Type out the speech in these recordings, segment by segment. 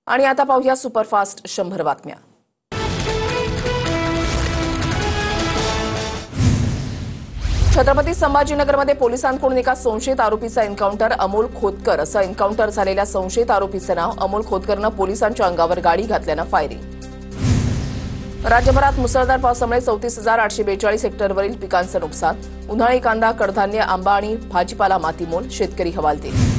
आणि आता पाहूया सुपरफास्ट 100 बातम्या। छत्रपती संभाजीनगरमध्ये पोलिसांकडून एका संशयित आरोपीचा एन्काउंटर। अमोल खोतकर असं एन्काउंटर झालेल्या संशयित आरोपीचं नाव। अमोल खोतकरनं पोलिसांच्या अंगावर गाडी घातल्यानं फायरिंग। राज्यभरात मुसळधार पावसामुळे 34,842 हेक्टरवरील पिकांचं नुकसान। उन्हाळी कांदा, कडधान्य, आंबा आणि भाजीपाला मातीमोल, शेतकरी हवालदिल।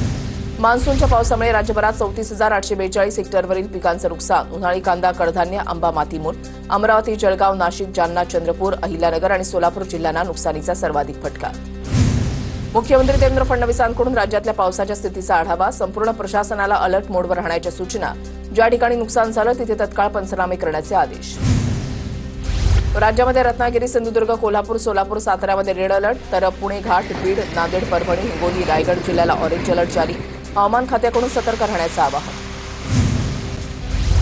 मान्सूनच्या पावसामुळे राज्यभरात 34,842 हेक्टरवरील पिकांचं नुकसान। उन्हाळी कांदा, कडधान्य, आंबा मातीमोल। अमरावती, जळगाव, नाशिक, जालना, चंद्रपूर, अहिल्यानगर आणि सोलापूर जिल्ह्यांना नुकसानीचा सर्वाधिक फटका। मुख्यमंत्री देवेंद्र फडणवीसांकडून राज्यातल्या पावसाच्या स्थितीचा आढावा। संपूर्ण प्रशासनाला अलर्ट मोडवर राहण्याच्या सूचना। ज्या ठिकाणी नुकसान झालं तिथे तत्काळ पंचनामे करण्याचे आदेश। राज्यामध्ये रत्नागिरी, सिंधुदुर्ग, कोल्हापूर, सोलापूर, साताऱ्यामध्ये रेड अलर्ट, तर पुणे, घाट, बीड, नांदेड, परभणी, हिंगोली, रायगड जिल्ह्याला ऑरेंज अलर्ट जारी। हवामान खात्याकडून सतर्क राहण्याचं आवाहन।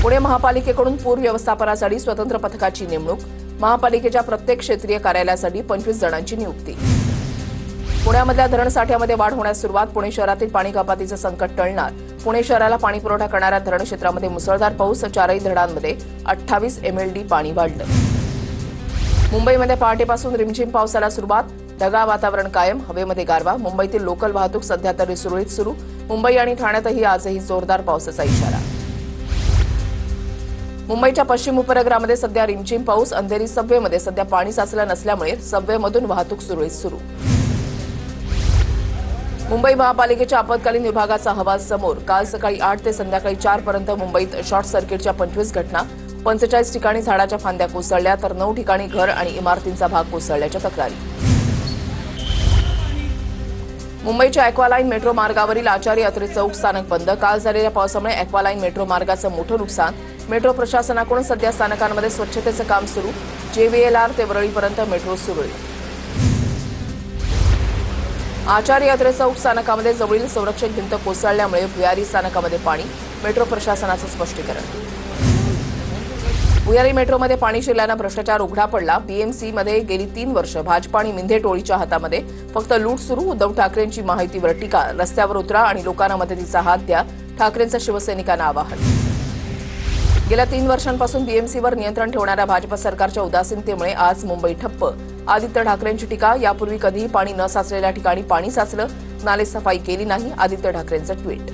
पुणे महापालिकेकडून पूर व्यवस्थापनासाठी स्वतंत्र पथकाची नेमणूक। महापालिकेच्या प्रत्येक क्षेत्रीय कार्यालयासाठी 25 जणांची नियुक्ती। पुण्यामधल्या धरणसाठ्यामध्ये वाढ होण्यास सुरुवात। पुणे शहरातील पाणी कपातीचं संकट टळणार। पुणे शहराला पाणी पुरवठा करणाऱ्या धरण क्षेत्रामध्ये मुसळधार पाऊस। 4ही धरणांमध्ये 28 MLD पाणी वाढलं। मुंबईमध्ये पहाटेपासून रिमझिम पावसाला सुरुवात। ढगाळ वातावरण कायम, हवेमध्ये गारवा। मुंबईतील लोकल वाहतूक सध्या तरी सुरळीत सुरू। मुंबई आणि ठाण्यातही आजही जोरदार पावसाचा इशारा। मुंबईच्या पश्चिम उपनगरामध्ये सध्या रिमझिम पाऊस। अंधेरी सबवेमध्ये सध्या पाणी साचलं नसल्यामुळे सबवेमधून वाहतूक सुरळीत सुरू। मुंबई महापालिकेच्या आपत्कालीन विभागाचा अहवाल समोर। काल सकाळी 8 ते संध्याकाळी 4 पर्यंत मुंबईत शॉर्ट सर्किटच्या 25 घटना। 45 ठिकाणी झाडाच्या फांद्या कोसळल्या, तर 9 ठिकाणी घर आणि इमारतींचा भाग कोसळल्याच्या तक्रारी। मुंबईच्या ॲक्वालाईन मेट्रो मार्गावरील आचार्य अत्रे चौक स्थानक बंद। काल झालेल्या पावसामुळे ॲक्वालाईन मेट्रो मार्गाचं मोठं नुकसान। मेट्रो प्रशासनाकडून सध्या स्थानकांमध्ये स्वच्छतेचं काम सुरू। JVLR ते वरळीपर्यंत मेट्रो सुरळीत। आचार्य अत्रे चौक स्थानकामध्ये जवळील संरक्षक भिंत कोसळल्यामुळे भुयारी स्थानकामध्ये पाणी। मेट्रो प्रशासनाचं स्पष्टीकरण। भुयारी मेट्रोमध्ये पाणी शिरल्यानं भ्रष्टाचार उघडा पडला। BMCमध्ये गेली 3 वर्ष भाजपा आणि मिंधे टोळीच्या हातामध्ये फक्त लूट सुरू। उद्धव ठाकरेंची माहितीवर टीका। रस्त्यावर उतरा आणि लोकांना मदतीचा हात द्या, ठाकरेंचं शिवसैनिकांना आवाहन। गेल्या 3 वर्षांपासून BMCवर नियंत्रण ठेवणाऱ्या भाजप सरकारच्या उदासीनतेमुळे आज मुंबई ठप्प। आदित्य ठाकरेंची टीका। यापूर्वी कधीही पाणी न साचलेल्या ठिकाणी पाणी साचलं, नाले सफाई केली नाही, आदित्य ठाकरेंचं ट्विट।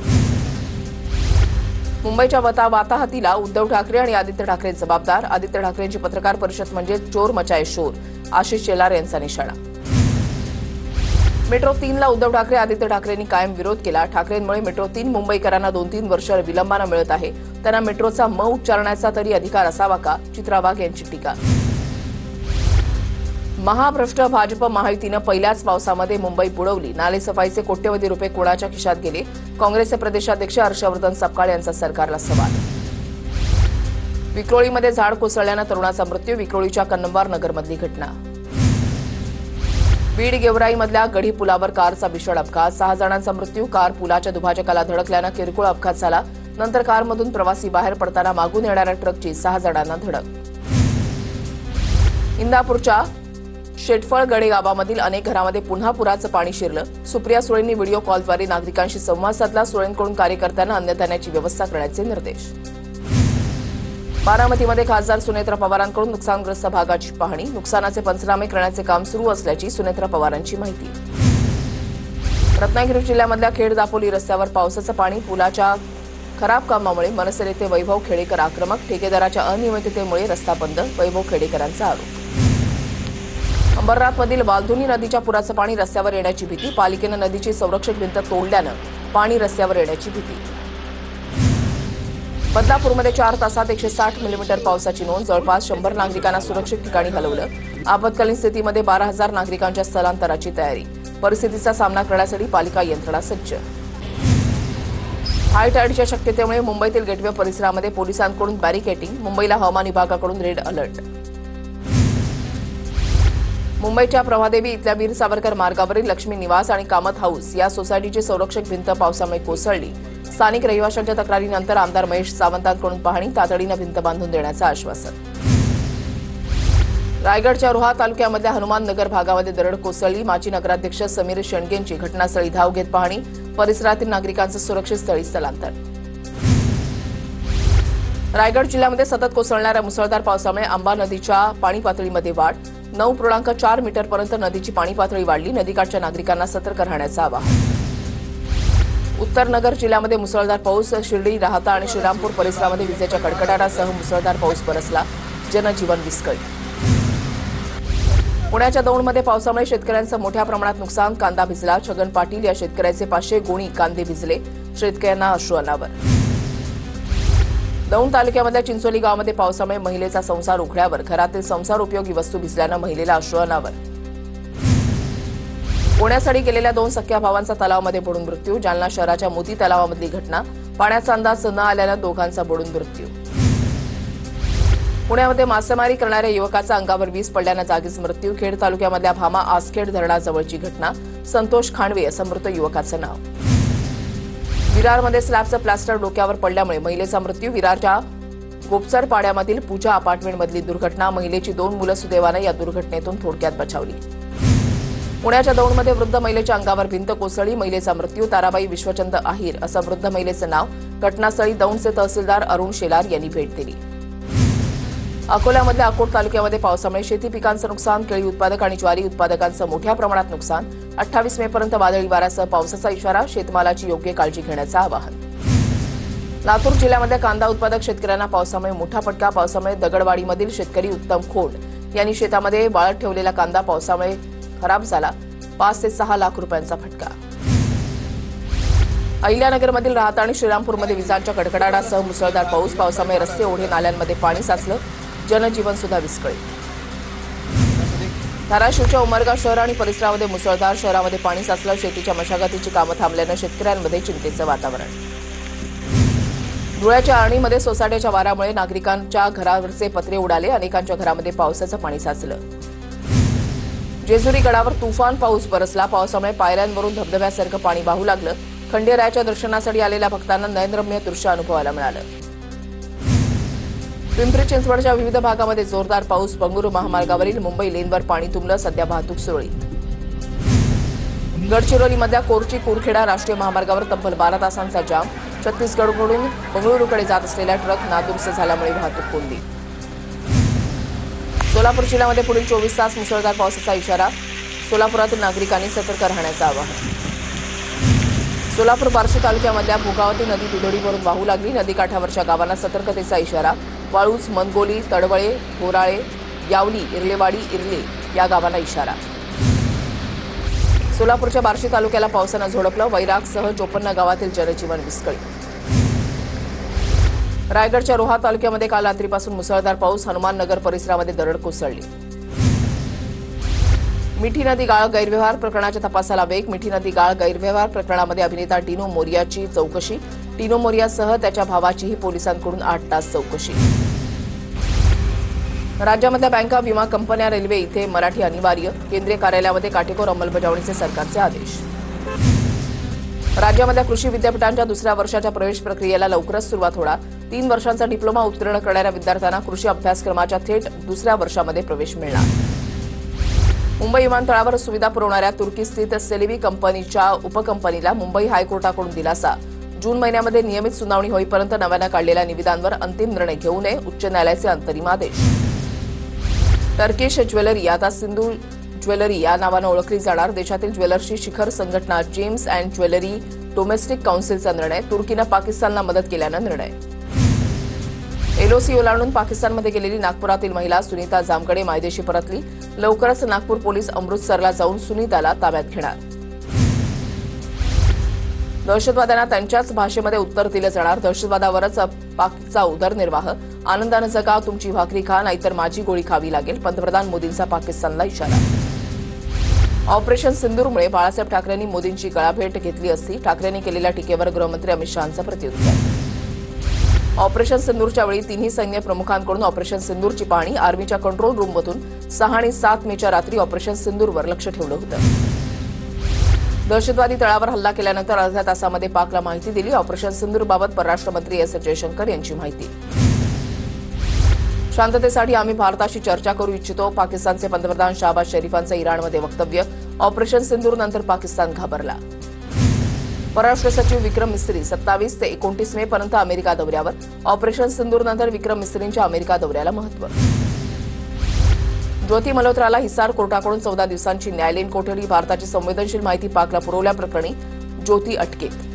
मुंबईच्या वाताहतीला उद्धव ठाकरे आणि आदित्य ठाकरे जबाबदार। आदित्य ठाकरेंची पत्रकार परिषद म्हणजे चोर मचाये शोर, आशिष शेलार यांचा निशाणा। मेट्रो 3ला उद्धव ठाकरे, आदित्य ठाकरेंनी कायम विरोध केला। ठाकरेंमुळे मेट्रो 3 मुंबईकरांना 2-3 वर्ष विलंबानं मिळत आहे। त्यांना मेट्रोचा म उच्चारण्याचा तरी अधिकार असावा का? चित्रा वाघ यांची टीका। महाभ्रष्ट भाजप महायुतीनं पहिल्याच पावसामध्ये मुंबई बुडवली। नाले सफाईचे कोट्यवधी रुपये कोणाच्या खिशात गेले? काँग्रेसचे प्रदेशाध्यक्ष हर्षवर्धन सपकाळ यांचा सरकारला सवाल। विक्रोळीमध्ये झाड कोसळल्यानं तरुणाचा मृत्यू। विक्रोळीच्या कन्नमवार नगरमधली घटना। बीड गेवराईमधल्या गढी पुलावर कारचा भीषण अपघात। 6 जणांचा मृत्यू। कार पुलाच्या दुभाजकाला धडकल्यानं किरकोळ अपघात झाला। नंतर कारमधून प्रवासी बाहेर पडताना मागून येणाऱ्या ट्रकची 6 जणांना धडक। इंदापूरच्या शेटफळगडे गावामधील अनेक घरांमध्ये पुन्हा पुराचं पाणी शिरलं। सुप्रिया सुळेंनी व्हिडिओ कॉलद्वारे नागरिकांशी संवाद साधला। सुळेंकडून कार्यकर्त्यांना अन्नधान्याची व्यवस्था करण्याचे निर्देश। बारामतीमध्ये खासदार सुनेत्रा पवारांकडून नुकसानग्रस्त भागाची पाहणी। नुकसानाचे पंचनामे करण्याचे काम सुरू असल्याची सुनेत्रा पवारांची माहिती। रत्नागिरी जिल्ह्यामधल्या खेड दापोली रस्त्यावर पावसाचं पाणी। पुलाच्या खराब कामामुळे मनसे नेते वैभव खेडेकर आक्रमक। ठेकेदाराच्या अनियमिततेमुळे रस्ता बंद, वैभव खेडेकरांचा आरोप। अंबरनाथमधील वालधुनी नदीच्या पुराचं पाणी रस्त्यावर येण्याची भीती। पालिकेनं नदीची संरक्षक भिंत तोडल्यानं पाणी रस्त्यावर येण्याची भीती। बदलापूरमध्ये 4 तासात 160 मिलीमीटर पावसाची नोंद। जवळपास 100 नागरिकांना सुरक्षित ठिकाणी हलवलं। आपत्कालीन स्थितीमध्ये 12,000 नागरिकांच्या स्थलांतराची तयारी। परिस्थितीचा सामना करण्यासाठी पालिका यंत्रणा सज्ज। हाय टाईडच्या शक्यतेमुळे मुंबईतील गेटवे परिसरामध्ये पोलिसांकडून बॅरिकेडिंग। मुंबईला हवामान विभागाकडून रेड अलर्ट। मुंबईच्या प्रभादेवी इथल्या वीर सावरकर मार्गावरील लक्ष्मी निवास आणि कामत हाऊस या सोसायटीची संरक्षक भिंत पावसामुळे कोसळली। स्थानिक रहिवाशांच्या तक्रारीनंतर आमदार महेश सावंतांकडून पाहणी। तातडीनं भिंत बांधून देण्याचं आश्वासन। रायगडच्या रोहा तालुक्यामधल्या हनुमान नगर भागामध्ये दरड कोसळली। माजी नगराध्यक्ष समीर शेंडगेंची घटनास्थळी धाव घेत पाहणी। परिसरातील नागरिकांचं सुरक्षित स्थळी स्थलांतर। रायगड जिल्ह्यामध्ये सतत कोसळणाऱ्या मुसळधार पावसामुळे आंबा नदीच्या पाणी पातळीमध्ये वाढ 9.4 मीटरपर्यंत नदीची पाणी पातळी वाढली. नदीकाठच्या नागरिकांना सतर्क राहण्याचं आवाहन. उत्तर नगर जिल्ह्यामध्ये मुसळधार पाऊस. शिर्डी, राहता आणि श्रीरामपूर परिसरामध्ये विजेच्या कडकडाटासह मुसळधार पाऊस बरसला. जनजीवन विस्कळीत. पुण्याच्या दौंडमध्ये पावसामुळे शेतकऱ्यांचं मोठ्या प्रमाणात नुकसान. कांदा भिजला. छगन पाटील या शेतकऱ्याचे 500 गोणी कांदे भिजले. शेतकऱ्यांना अश्रू अनावर. दौंड तालुक्यामधल्या चिंचोली गावामध्ये पावसामुळे महिलेचा संसार उखड्यावर. घरातील संसार उपयोगी वस्तू भिजल्यानं महिलेला अश्रू अनावर. पुण्यासाठी गेलेल्या 2 सख्या भावांचा तलावामध्ये बुडून मृत्यू. जालना शहराच्या मोती तलावामधली घटना. पाण्याचा अंदाज न आल्यानं दोघांचा बुडून मृत्यू. पुण्यामध्ये मासेमारी करणाऱ्या युवकाचा अंगावर वीज पडल्यानं जागीच मृत्यू. खेड तालुक्यामधल्या भामा आसखेड धरणाजवळची घटना. संतोष खांडवे असं मृत युवकाचं नाव. विरारमध्ये स्लॅबचं प्लास्टर डोक्यावर पडल्यामुळे महिलेचा मृत्यू. विरारच्या गोपसर पाड्यामधील पूजा अपार्टमेंटमधली दुर्घटना. महिलेची 2 मुलं सुदैवानं या दुर्घटनेतून थोडक्यात बचावली. पुण्याच्या दौंडमध्ये वृद्ध महिलेच्या अंगावर भिंत कोसळली. महिलेचा मृत्यू. ताराबाई विश्वचंद आहीर असं वृद्ध महिलेचं नाव. घटनास्थळी दौंडचे तहसीलदार अरुण शेलार यांनी भेट दिली. अकोल्यामधल्या अकोट तालुक्यामध्ये पावसामुळे शेती पिकांचं नुकसान. केळी उत्पादक आणि ज्वारी उत्पादकांचं मोठ्या प्रमाणात नुकसान. 28 मेपर्यंत वादळी वाऱ्यासह पावसाचा इशारा. शेतमालाची योग्य काळजी घेण्याचं आवाहन. लातूर जिल्ह्यामधल्या कांदा उत्पादक शेतकऱ्यांना पावसामुळे मोठा फटका. पावसामुळे दगडवाडीमधील शेतकरी उत्तम खोंड यांनी शेतामध्ये वाळत ठेवलेला कांदा पावसामुळे खराब झाला. 5 ते 6 लाख रुपयांचा फटका. अहिल्यानगरमधील राहता आणि श्रीरामपूरमध्ये विजांच्या कडकडाटासह मुसळधार पाऊस. पावसामुळे रस्ते, ओढे, नाल्यांमध्ये पाणी साचलं. जनजीवन सुद्धा विस्कळीत. धाराशिवच्या उमरगा शहर आणि परिसरामध्ये मुसळधार. शहरामध्ये पाणी साचलं. शेतीच्या मशागतीची कामं थांबल्यानं शेतकऱ्यांमध्ये चिंतेचं वातावरण. धुळ्याच्या आर्णीमध्ये सोसाट्याच्या वाऱ्यामुळे नागरिकांच्या घरावरचे पत्रे उडाले. अनेकांच्या घरामध्ये पावसाचं पाणी साचलं. जेजुरी गडावर तुफान पाऊस बरसला. पावसामुळे पायऱ्यांवरून धबधब्यासारखं पाणी वाहू लागलं. खंडेरायाच्या दर्शनासाठी आलेल्या भक्तांना नयनरम्य दृश्य अनुभवायला मिळालं. पिंपरी चिंचवडच्या विविध भागामध्ये जोरदार पाऊस. बंगळुरू महामार्गावरील मुंबई लेनवर पाणी तुंबलं. सध्या वाहतूक सुरळीत. गडचिरोलीमधल्या कोरची कुरखेडा राष्ट्रीय महामार्गावर तब्बल 12 तासांचा जाम. छत्तीसगडकडून बंगळुरूकडे जात असलेला ट्रक नादुरुस्त झाल्यामुळे वाहतूक कोंडी. सोलापूर जिल्ह्यामध्ये पुढील 24 तास मुसळधार पावसाचा इशारा. सोलापुरातील नागरिकांनी सतर्क राहण्याचं आवाहन. सोलापूर बार्शी तालुक्यामधल्या भोगावती नदी दुधडीवरून वाहू लागली. नदीकाठावरच्या गावांना सतर्कतेचा इशारा. वाळूज, मनगोली, तडवळे, घोराळे, यावली, इर्लेवाडी, इर्ले या गावांना इशारा. सोलापूरच्या बार्शी तालुक्याला पावसानं झोडपलं. वैरागसह 54 गावातील जनजीवन विस्कळीत. रायगडच्या रोहा तालुक्यामध्ये काल रात्रीपासून मुसळधार पाऊस. हनुमाननगर परिसरामध्ये दरड कोसळली. मिठी नदी गाळ गैरव्यवहार प्रकरणाच्या तपासाला वेग. मिठी नदी गाळ गैरव्यवहार प्रकरणामध्ये अभिनेता टिनो मोरियाची चौकशी. टिनो मोरियासह त्याच्या भावाचीही पोलिसांकडून 8 तास चौकशी. राज्यामधल्या बँका, विमा कंपन्या, रेल्वे इथे मराठी अनिवार्य. केंद्रीय कार्यालयामध्ये काटेकोर अंमलबजावणीचे सरकारचे आदेश. राज्यामधल्या कृषी विद्यापीठांच्या 2ऱ्या वर्षाच्या प्रवेश प्रक्रियेला लवकरच सुरुवात होणार. 3 वर्षांचा डिप्लोमा उत्तीर्ण करणाऱ्या विद्यार्थ्यांना कृषी अभ्यासक्रमाच्या थेट 2ऱ्या वर्षामध्ये प्रवेश मिळणार. मुंबई विमानतळावर सुविधा पुरवणाऱ्या तुर्कीस्थित सेलिवी कंपनीच्या उपकंपनीला मुंबई हायकोर्टाकडून दिलासा. जून महिन्यामध्ये नियमित सुनावणी होईपर्यंत नव्यानं काढलेल्या निविदांवर अंतिम निर्णय घेऊ नये. उच्च न्यायालयाचे अंतरिम आदेश. टर्किश ज्वेलरी आता सिंधू ज्वेलरी या नावानं ओळखली जाणार. देशातील ज्वेलर्सची शिखर संघटना जेम्स अँड ज्वेलरी डोमेस्टिक काउन्सिलचा निर्णय. तुर्कीनं पाकिस्तानला मदत केल्यानं निर्णय. एलओसी ओलांडून पाकिस्तानमध्ये गेलेली नागपुरातील महिला सुनीता जामकडे मायदेशी परतली. लवकरच नागपूर पोलीस अमृतसरला जाऊन सुनीताला ताब्यात घेणार. दहशतवाद्यांना त्यांच्याच भाषेमध्ये उत्तर दिलं जाणार. दहशतवादावरच पाकचा उदरनिर्वाह. आनंदानं जगा, तुमची भाकरी खा, नाहीतर माझी गोळी खावी लागेल. पंतप्रधान मोदींचा पाकिस्तानला इशारा. ऑपरेशन सिंदूरमुळे बाळासाहेब ठाकरेंनी मोदींची गळाभेट घेतली असती. ठाकरेंनी केलेल्या टीकेवर गृहमंत्री अमित शहांचं प्रत्युत्तर. ऑपरेशन सिंदूरच्या वेळी 3ही सैन्य प्रमुखांकडून ऑपरेशन सिंदूरची पाहणी. आर्मीच्या कंट्रोल रूममधून 6 आणि 7 मेच्या रात्री ऑपरेशन सिंदूरवर लक्ष ठेवलं होतं. दहशतवादी तळावर हल्ला केल्यानंतर अर्ध्या तासामध्ये पाकला माहिती दिली. ऑपरेशन सिंदूरबाबत परराष्ट्र मंत्री एस जयशंकर यांची माहिती. शांततेसाठी आम्ही भारताशी चर्चा करू इच्छितो. पाकिस्तानचे पंतप्रधान शहबाज शरीफांचं इराणमध्ये वक्तव्य. ऑपरेशन सिंदूरनंतर पाकिस्तान घाबरला. परराष्ट्र सचिव विक्रम मिस्त्री 27 ते 29 मे पर्यंत अमेरिका दौऱ्यावर. ऑपरेशन सिंदूरनंतर विक्रम मिस्त्रींच्या अमेरिका दौऱ्याला महत्त्व. ज्योती मल्होत्राला हिसार कोर्टाकडून 14 दिवसांची न्यायालयीन कोठडी. भारताची संवेदनशील माहिती पाकला पुरवल्याप्रकरणी ज्योती अटकेत.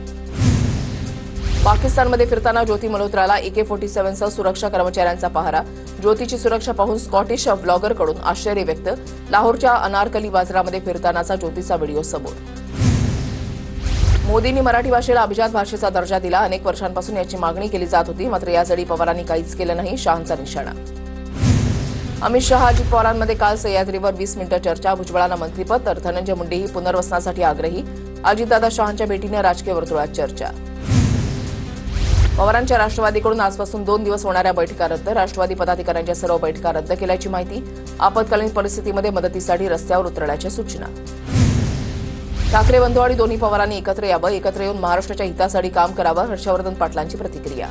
पाकिस्तानमध्ये फिरताना ज्योती मल्होत्राला AK-47 सह सुरक्षा कर्मचाऱ्यांचा पहारा. ज्योतीची सुरक्षा पाहून स्कॉटिश ब्लॉगरकडून आश्चर्य व्यक्त. लाहोरच्या अनारकली बाजारामध्ये फिरतानाचा ज्योतीचा व्हिडिओ समोर. मोदींनी मराठी भाषेला अभिजात भाषेचा दर्जा दिला. अनेक वर्षांपासून याची मागणी केली जात होती, मात्र यासाठी पवारांनी काहीच केलं नाही. शहांचा निशाणा. अमित शहा अजित पवारांमध्ये काल सह्याद्रीवर 20 मिनिटं चर्चा. भुजबळांना मंत्रिपद तर धनंजय मुंडेही पुनर्वसनासाठी आग्रही. अजितदादा शहांच्या भेटीने राजकीय वर्तुळात चर्चा. पवारांच्या राष्ट्रवादीकडून आजपासून 2 दिवस होणाऱ्या बैठका रद्द. राष्ट्रवादी पदाधिकाऱ्यांच्या सर्व बैठका रद्द केल्याची माहिती. आपत्कालीन परिस्थितीमध्ये मदतीसाठी रस्त्यावर उतरण्याच्या सूचना. ठाकरे बंधू आणि दोन्ही पवारांनी एकत्र यावं. एकत्र येऊन महाराष्ट्राच्या हितासाठी काम करावं. हर्षवर्धन पाटलांची प्रतिक्रिया.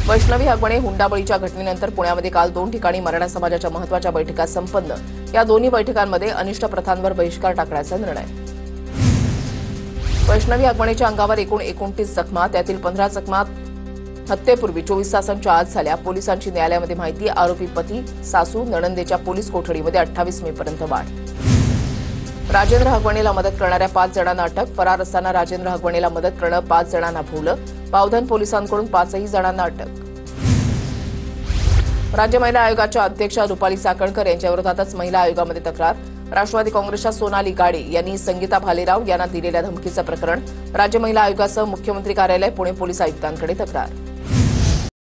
वैष्णवी हगवणे हुंडाबळीच्या घटनेनंतर पुण्यामध्ये काल 2 ठिकाणी मराठा समाजाच्या महत्त्वाच्या बैठका संपन्न. या दोन्ही बैठकांमध्ये अनिष्ट प्रथांवर बहिष्कार टाकण्याचा निर्णय. वैष्णवी हगवणेच्या अंगावर एकूण 29 जखमा, त्यातील 15 जखमा हत्येपूर्वी 24 तासांच्या आत झाल्या. पोलिसांची न्यायालयामध्ये माहिती. आरोपी पती, सासू, नणंदेच्या पोलीस कोठडीमध्ये 28 मे पर्यंत वाढ. राजेंद्र हगवणेला मदत करणाऱ्या 5 जणांना अटक. फरार असताना राजेंद्र हगवणेला मदत करणं 5 जणांना भोवलं. पावधन पोलिसांकडून 5 जणांना अटक. राज्य महिला आयोगाच्या अध्यक्षा रुपाली चाकणकर यांच्याविरोधातच महिला आयोगामध्ये तक्रार. राष्ट्रवादी काँग्रेसच्या सोनाली गाडे यांनी संगीता भालेराव यांना दिलेल्या धमकीचं प्रकरण. राज्य महिला आयोगासह मुख्यमंत्री कार्यालय, पुणे पोलीस आयुक्तांकडे तक्रार.